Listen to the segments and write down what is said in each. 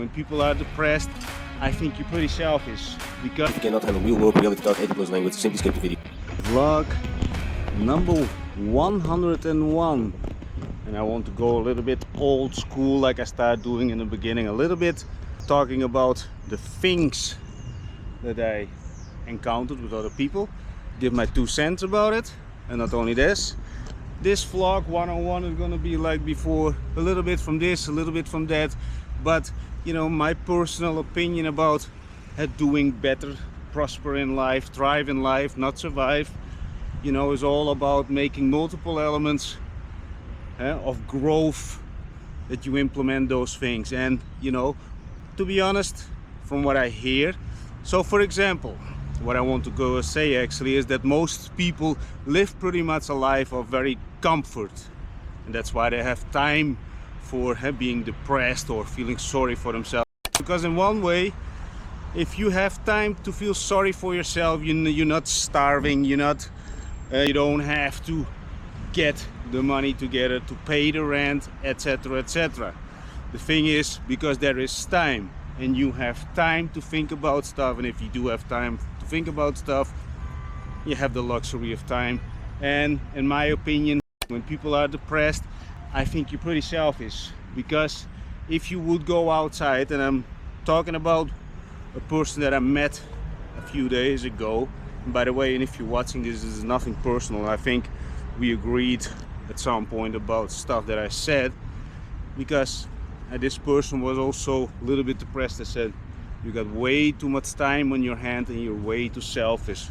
when people are depressed, I think you're pretty selfish. Because If you cannot handle real world reality talk 80+ language, simply skip the video. vlog number 101, and I want to go a little bit old school like I started doing in the beginning, a little bit talking about the things that I encountered with other people, give my 2 cents about it. And not only this vlog 101 is gonna be like before, a little bit from this, a little bit from that, but you know, my personal opinion about doing better, prosper in life, thrive in life, not survive, you know, is all about making multiple elements of growth, that you implement those things. And you know, to be honest, from what I hear, so for example, what I want to go say actually is that most people live pretty much a life of very comfort, and that's why they have time for being depressed or feeling sorry for themselves. Because in one way, if you have time to feel sorry for yourself, you're not starving, you don't have to get the money together to pay the rent, etc, etc. The thing is, because there is time and you have time to think about stuff, and if you do have time to think about stuff, you have the luxury of time. And in my opinion, when people are depressed, I think you're pretty selfish. Because if you would go outside, and I'm talking about a person that I met a few days ago, and by the way, and if you're watching this is nothing personal, I think we agreed at some point about stuff that I said, because this person was also a little bit depressed. I said, you got way too much time on your hand and you're way too selfish.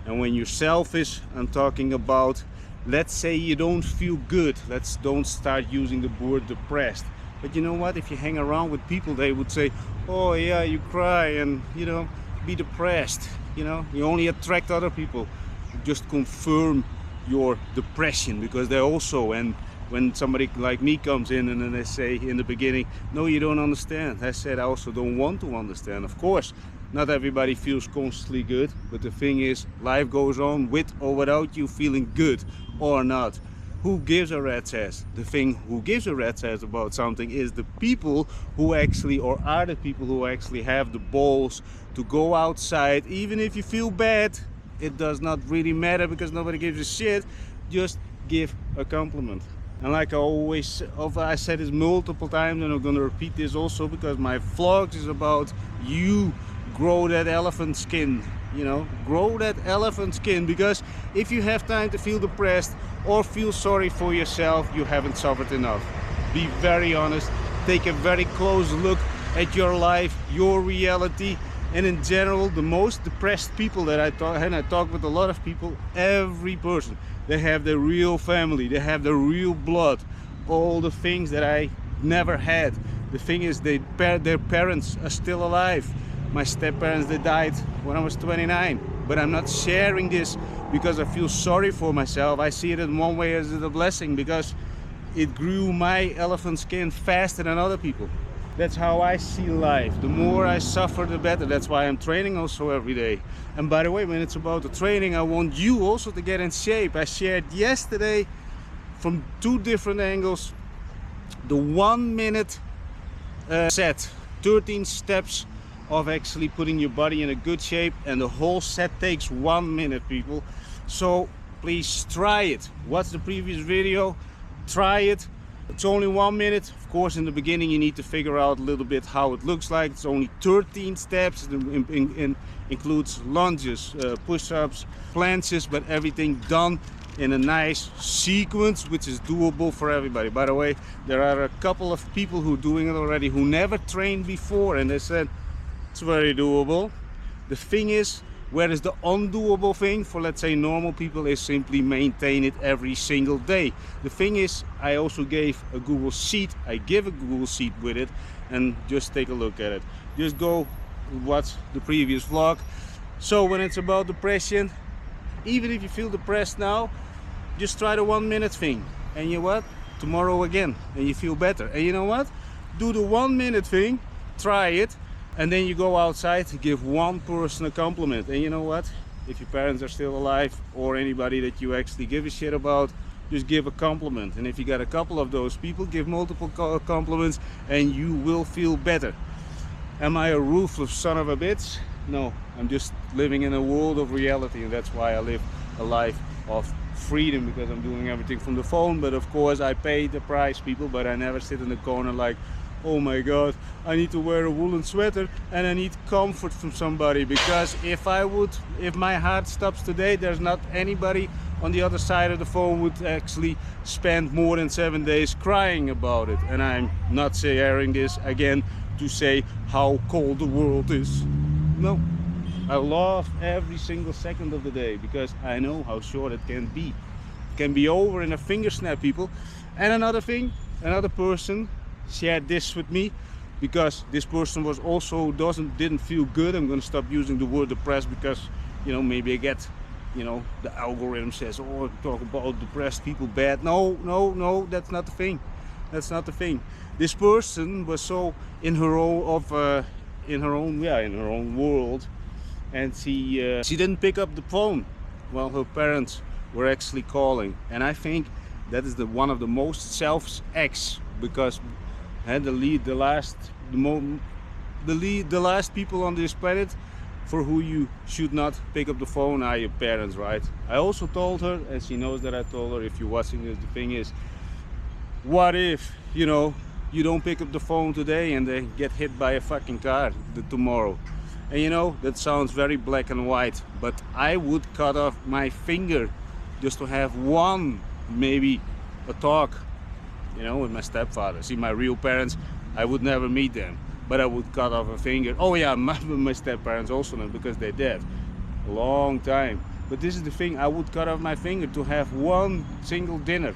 And when you're selfish, I'm talking about, let's say you don't feel good, don't start using the word depressed. But you know what, if you hang around with people, they would say, oh yeah, you cry and you know, be depressed. You know, you only attract other people who just confirm your depression, because they also, and when somebody like me comes in and then they say in the beginning, no, you don't understand. I said, I also don't want to understand. Of course, not everybody feels constantly good, but the thing is, life goes on with or without you feeling good or not. Who gives a rat's ass? The thing who gives a rat's ass about something is the people who actually, or are the people who actually have the balls to go outside, even if you feel bad. It does not really matter, because nobody gives a shit. Just give a compliment. And like I said this multiple times, and I'm gonna repeat this also, because my vlogs is about you grow that elephant skin, you know, grow that elephant skin. Because if you have time to feel depressed or feel sorry for yourself, you haven't suffered enough. Be very honest, take a very close look at your life, your reality. And in general, the most depressed people that I talk, and I talk with a lot of people, every person, they have their real family, they have their real blood, all the things that I never had. The thing is, their parents are still alive. My step-parents, they died when I was 29. But I'm not sharing this because I feel sorry for myself. I see it in one way as a blessing, because it grew my elephant skin faster than other people. That's how I see life. The more I suffer, the better. That's why I'm training also every day. And by the way, when it's about the training, I want you also to get in shape. I shared yesterday from 2 different angles the 1 minute set, 13 steps of actually putting your body in a good shape, and the whole set takes 1 minute, people. So please try it. Watch the previous video, try it. It's only 1 minute. Of course, in the beginning you need to figure out a little bit how it looks like. It's only 13 steps. It includes lunges, push-ups, planches, but everything done in a nice sequence, which is doable for everybody. By the way, there are a couple of people who are doing it already who never trained before, and they said it's very doable. The thing is, where is the undoable thing for, let's say, normal people, is simply maintain it every single day. The thing is, I also gave a Google Sheet. I give a Google Sheet with it, and just take a look at it. Just go watch the previous vlog. So when it's about depression, even if you feel depressed now, just try the 1 minute thing. And you know what? Tomorrow again, and you feel better. And you know what? Do the 1 minute thing, try it. And then you go outside to give one person a compliment. And you know what? If your parents are still alive, or anybody that you actually give a shit about, just give a compliment. And if you got a couple of those people, give multiple compliments, and you will feel better. Am I a ruthless son of a bitch? No, I'm just living in a world of reality, and that's why I live a life of freedom, because I'm doing everything from the phone. But of course I pay the price, people, but I never sit in the corner like, oh my god, I need to wear a woolen sweater and I need comfort from somebody, because if my heart stops today, there's not anybody on the other side of the phone would actually spend more than 7 days crying about it. And I'm not sharing this again to say how cold the world is. No, I love every single second of the day, because I know how short it can be. It can be over in a finger snap, people. And another thing, another person shared this with me, because this person was also didn't feel good. I'm gonna stop using the word depressed, because maybe I get the algorithm says, oh, talk about depressed people bad. No, that's not the thing. That's not the thing. This person was so in her own world, and she didn't pick up the phone while her parents were actually calling. And I think that is one of the most selfish acts, because the last people on this planet for who you should not pick up the phone are your parents, right? I also told her, and she knows that I told her, if you're watching this, the thing is, what if you don't pick up the phone today and they get hit by a fucking car tomorrow? And that sounds very black and white, but I would cut off my finger just to have maybe a talk with my stepfather. See, my real parents, I would never meet them, but I would cut off a finger. Oh yeah, my step-parents also not, because they're dead a long time. But this is the thing, I would cut off my finger to have one single dinner,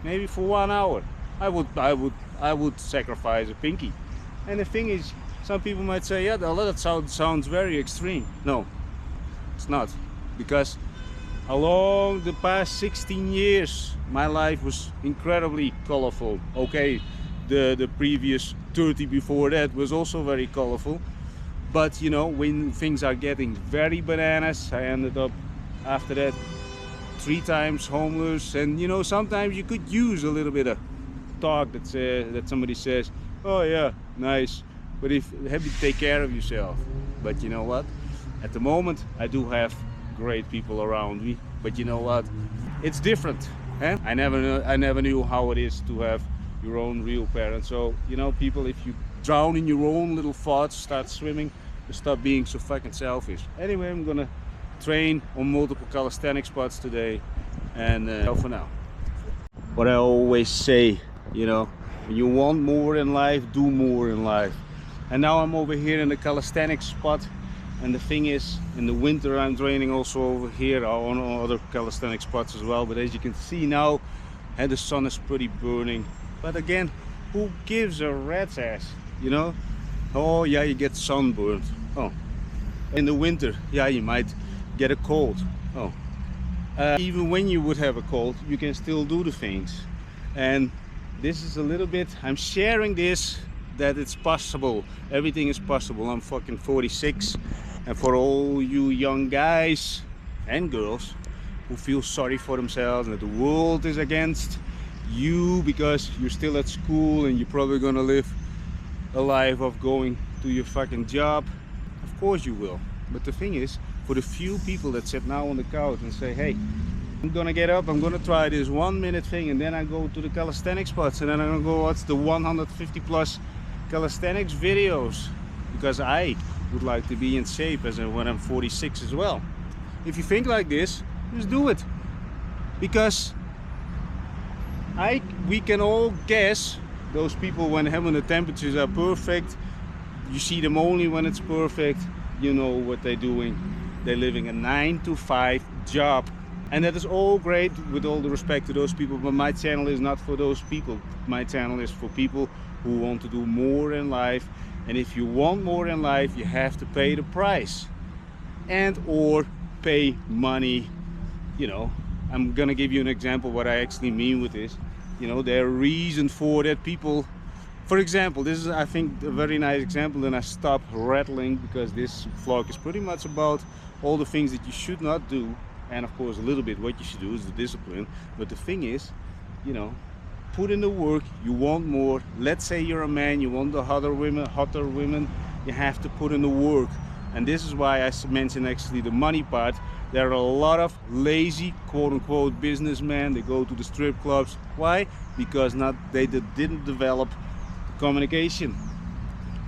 maybe for 1 hour. I would sacrifice a pinky. And the thing is, some people might say, yeah, that sounds very extreme. No, it's not, because along the past 16 years my life was incredibly colorful. Okay, the previous 30 before that was also very colorful, but when things are getting very bananas, I ended up after that 3 times homeless. And sometimes you could use a little bit of talk that somebody says, oh yeah, nice, but have to take care of yourself. But you know what, at the moment I do have great people around me, but you know what, it's different. I never knew how it is to have your own real parents. So people, if you drown in your own little thoughts, start swimming, stop being so fucking selfish. Anyway, I'm gonna train on multiple calisthenic spots today, and for now, what I always say, when you want more in life, do more in life. And now I'm over here in the calisthenics spot, and the thing is, in the winter I'm training also over here on other calisthenic spots as well. But as you can see now, the sun is pretty burning. But again, who gives a rat's ass, Oh yeah, you get sunburned. Oh, in the winter, yeah, you might get a cold. Oh, even when you would have a cold, you can still do the things. And this is a little bit, I'm sharing this, that it's possible. Everything is possible. I'm fucking 46. And for all you young guys and girls who feel sorry for themselves and that the world is against you because you're still at school and you're probably gonna live a life of going to your fucking job, of course you will. But the thing is, for the few people that sit now on the couch and say, hey, I'm gonna get up, I'm gonna try this 1 minute thing, and then I go to the calisthenic spots, and then I'm gonna go watch the 150 plus calisthenics videos, because I would like to be in shape when I'm 46 as well. If you think like this, just do it, because we can all guess those people when the temperatures are perfect. You see them only when it's perfect. You know what they're doing. They're living a 9-to-5 job, and that is all great, with all the respect to those people, but my channel is not for those people. My channel is for people who want to do more in life. And if you want more in life, you have to pay the price, and or pay money. I'm gonna give you an example what I actually mean with this. There are reasons for that. People, for example, this is, I think, a very nice example, and I stop rattling, because this vlog is pretty much about all the things that you should not do, and of course a little bit what you should do is the discipline. But the thing is, put in the work. You want more. Let's say you're a man, you want the hotter women, You have to put in the work. And this is why I mentioned actually the money part. There are a lot of lazy quote-unquote businessmen. They go to the strip clubs. Why? Because they didn't develop communication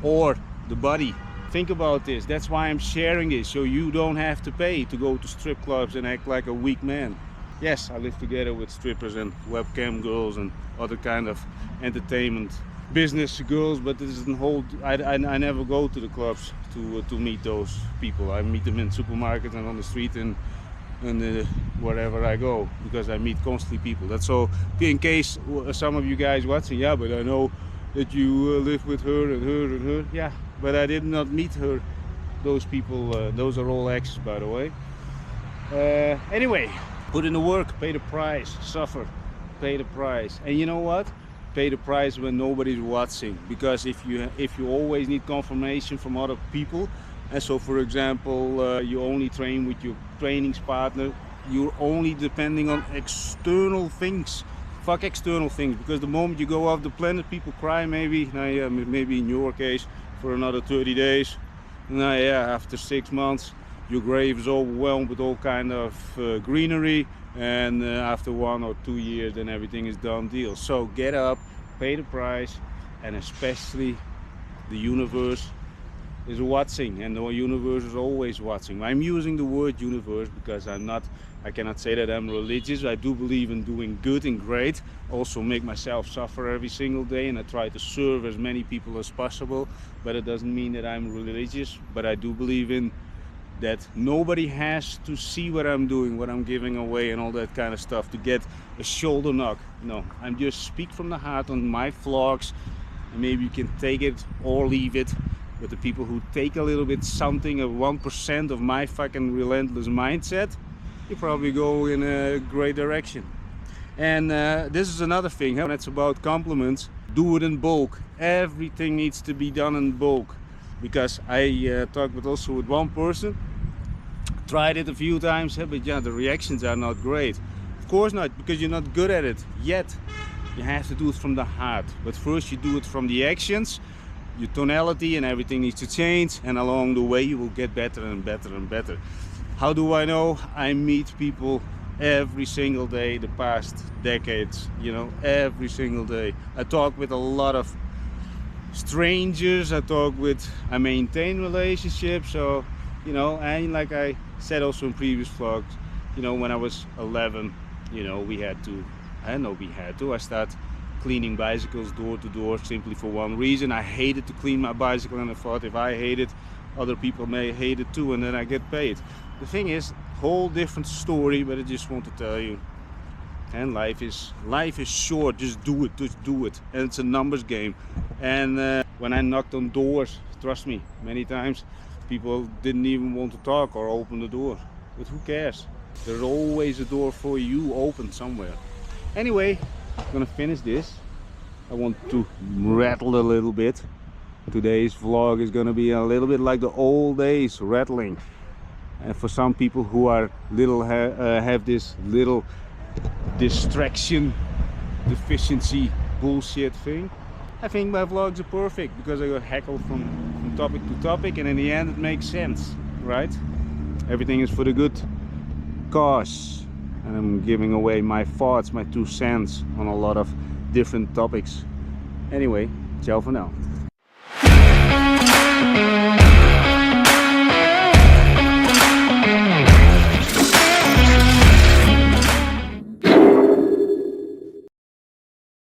or the body. Think about this. That's why I'm sharing this, so you don't have to pay to go to strip clubs and act like a weak man. Yes, I live together with strippers and webcam girls and other kind of entertainment business girls, but this isn't whole. I never go to the clubs to meet those people. I meet them in supermarkets and on the street and wherever I go, because I meet constantly people. That's all. In case some of you guys watching, yeah, but I know that you live with her and her and her. Yeah, but I did not meet her. Those people, those are all exes, by the way. Anyway, put in the work, pay the price, suffer, pay the price. And you know what? Pay the price when nobody's watching, because if you always need confirmation from other people, and so for example you only train with your trainings partner, you're only depending on external things. Fuck external things, because the moment you go off the planet, people cry maybe in your case for another 30 days. After 6 months your grave is overwhelmed with all kind of greenery, and after 1 or 2 years then everything is done deal. So get up, pay the price, and especially the universe is watching, and the universe is always watching. I'm using the word universe because I cannot say that I'm religious. I do believe in doing good and great, also make myself suffer every single day, and I try to serve as many people as possible, but it doesn't mean that I'm religious. But I do believe in that nobody has to see what I'm doing, what I'm giving away and all that kind of stuff to get a shoulder knock. No, I'm just speak from the heart on my vlogs, and maybe you can take it or leave it. But the people who take a little bit something of 1% of my fucking relentless mindset, you probably go in a great direction. And this is another thing, when it's about compliments, do it in bulk. Everything needs to be done in bulk. Because I talked also with one person, tried it a few times, but yeah, the reactions are not great. Of course not, because you're not good at it yet. You have to do it from the heart. But first you do it from the actions, your tonality, and everything needs to change, and along the way you will get better and better and better. How do I know? I meet people every single day the past decades, you know, every single day. I talk with a lot of strangers, I maintain relationships, so you know, and like I said also in previous vlogs, you know, when I was 11, you know, I started cleaning bicycles door to door simply for one reason. I hated to clean my bicycle, and I thought if I hate it, other people may hate it too, and then I get paid. The thing is, whole different story, but I just want to tell you, and life is short. Just do it, and it's a numbers game. And when I knocked on doors, trust me, many times people didn't even want to talk or open the door, but who cares? There's always a door for you open somewhere. Anyway, I'm gonna finish this. I want to rattle a little bit. Today's vlog is gonna be a little bit like the old days, rattling. And for some people who are have this little distraction deficiency bullshit thing, I think my vlogs are perfect, because I got heckled from topic to topic, and in the end it makes sense, right? Everything is for the good cause, and I'm giving away my thoughts, my 2 cents on a lot of different topics. Anyway, ciao for now.